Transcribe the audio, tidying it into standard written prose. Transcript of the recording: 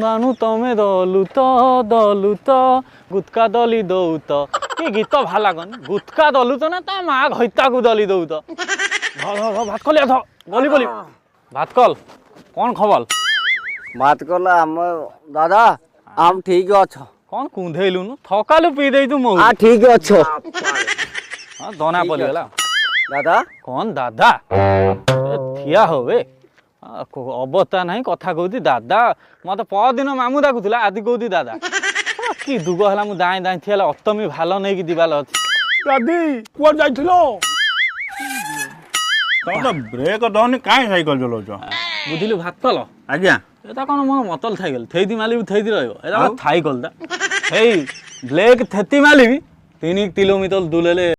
মানু তমে দলুত গুটকা দলি দৌত কি গীত ভাল লাগন গুটকা দলুত না তা মা হইতাকু দলি দৌত ভাত কলি ধ গলি গলি ভাত কল কোন খবর ভাত কলা দাদা আম ঠিক অছ কোন কুঁধেইলু থকালু পি দেই তু মো ঠিক অছ দনা পড়িগলা দাদা কোন দাদা ঠিয়া হবে অবস্থা নাই কথা কৌতি দাদা মতো পরদিন মামু ডাকুলা আদি কৌতি দাদা কি দুগ হলা মু দাই দাই থিয়ালে অতমি ভালো নেকি দিবাল ଅଛି দাদি কুয়ার যাইছিল ତମେ ତ ବ୍ରେକ୍ ଦଉନି କାହିଁ ସାଇକେଲ ଚଲଉଛ ବୁଝିଲୁ ଭାତ କଲ ଆଜ୍ଞା এটা কোন মো মতল সাইকেল থেইদি মালিবি থেইদি রহিব এটা সাইকেল দা এই ব্লেক থেতি মালিবি 3 কিলোমিটার দুলেলে